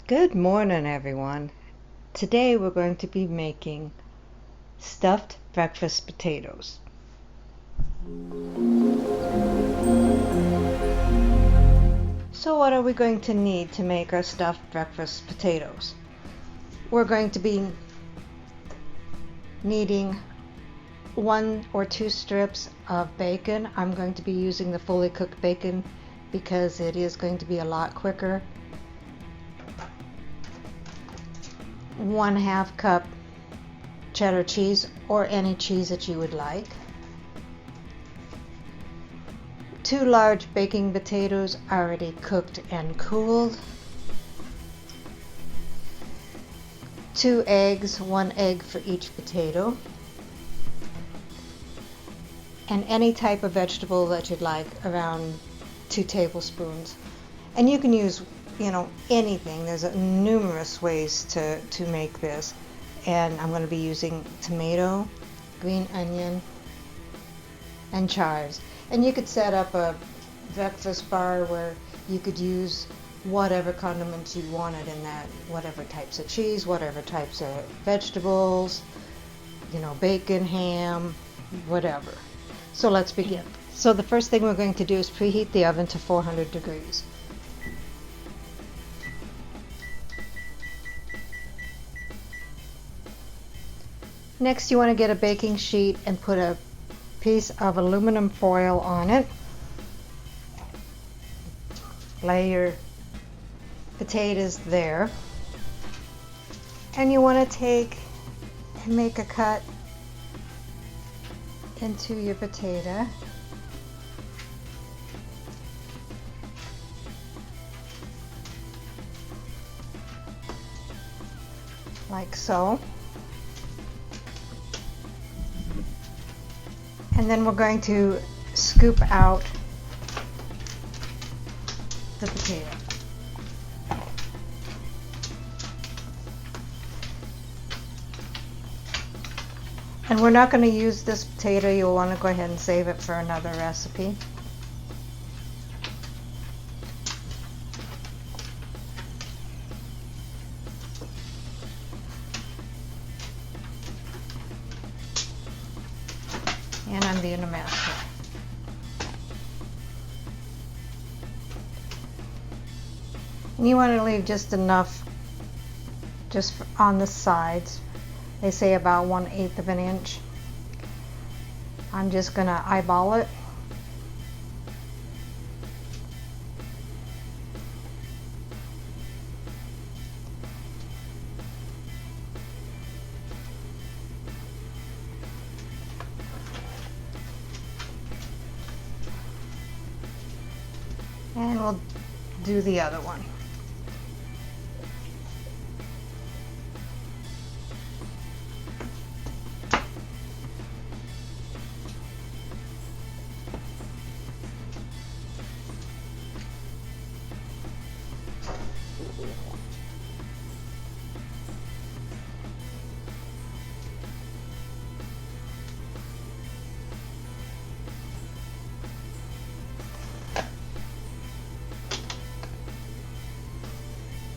Good morning, everyone. Today we're going to be making stuffed breakfast potatoes. So what are we going to need to make our stuffed breakfast potatoes? We're going to be needing 1 or 2 strips of bacon. I'm going to be using the fully cooked bacon because it is going to be a lot quicker. 1/2 cup cheddar cheese or any cheese that you would like. 2 large baking potatoes already cooked and cooled. 2 eggs, 1 egg for each potato. And any type of vegetable that you'd like, around 2 tablespoons. And you can use anything. There's numerous ways to make this, and I'm going to be using tomato, green onion, and chives. And you could set up a breakfast bar where you could use whatever condiments you wanted in that, whatever types of cheese, whatever types of vegetables, bacon, ham, whatever. So let's begin. So the first thing we're going to do is preheat the oven to 400 degrees. Next, you want to get a baking sheet and put a piece of aluminum foil on it. Lay your potatoes there. And you want to take and make a cut into your potato. Like so. And then we're going to scoop out the potato. And we're not going to use this potato. You'll want to go ahead and save it for another recipe. And I'm being a mess here. And you want to leave just enough just on the sides. They say about 1/8 of an inch. I'm just going to eyeball it. And we'll do the other one.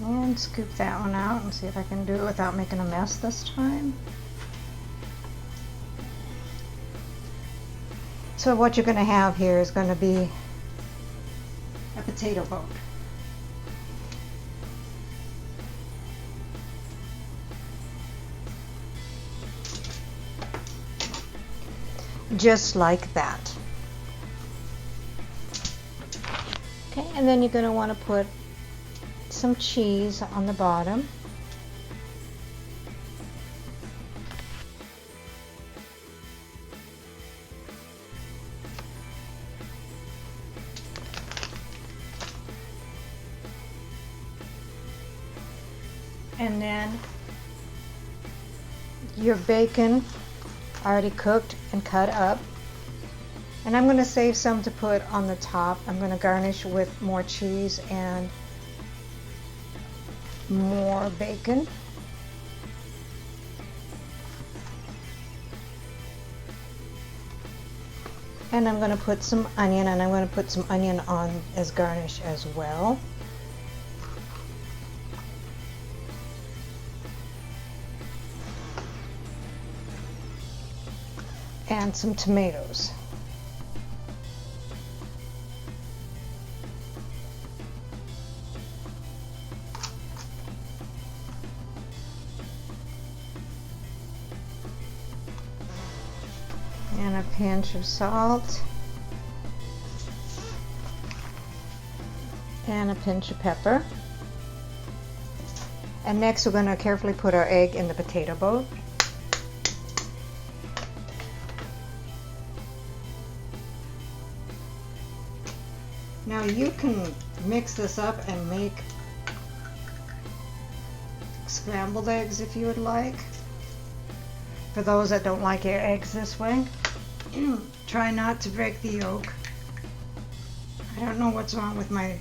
And scoop that one out and see if I can do it without making a mess this time. So what you're going to have here is going to be a potato boat. Just like that. Okay, and then you're going to want to put some cheese on the bottom. And then your bacon already cooked and cut up. And I'm going to save some to put on the top. I'm going to garnish with more cheese and more bacon. And I'm going to put some onion, and I'm going to put some onion on as garnish as well. and some tomatoes. And a pinch of salt. And a pinch of pepper. And next we're going to carefully put our egg in the potato boat. Now you can mix this up and make scrambled eggs if you would like. For those that don't like your eggs this way, try not to break the yolk. I don't know what's wrong with my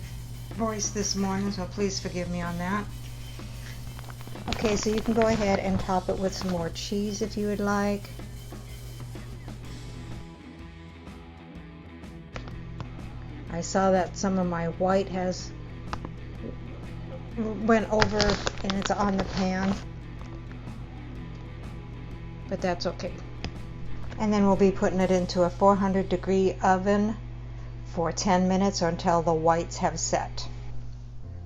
voice this morning, so please forgive me on that. Okay, so you can go ahead and top it with some more cheese if you would like. I saw that some of my white went over and it's on the pan, but that's okay. And then we'll be putting it into a 400-degree oven for 10 minutes or until the whites have set.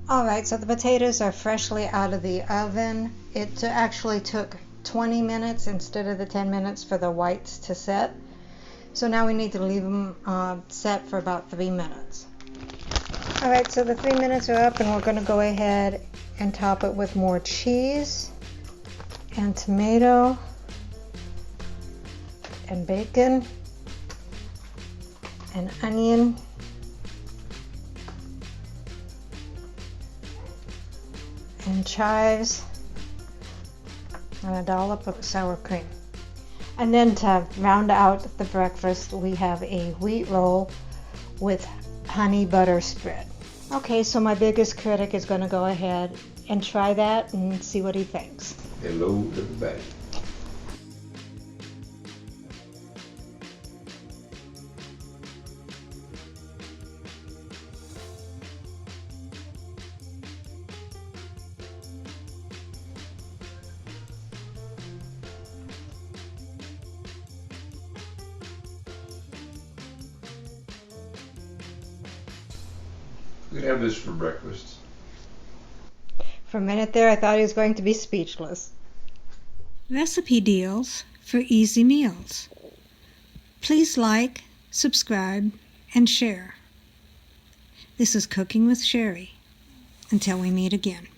Alright, so the potatoes are freshly out of the oven. It actually took 20 minutes instead of the 10 minutes for the whites to set. So now we need to leave them set for about 3 minutes. Alright, so the 3 minutes are up and we're going to go ahead and top it with more cheese and tomato and bacon and onion and chives and a dollop of sour cream. And then to round out the breakfast, we have a wheat roll with honey butter spread. Okay, so my biggest critic is going to go ahead and try that and see what he thinks. Hello to the back. We could have this for breakfast. For a minute there, I thought he was going to be speechless. Recipe deals for easy meals. Please like, subscribe, and share. This is Cooking with Sherry. Until we meet again.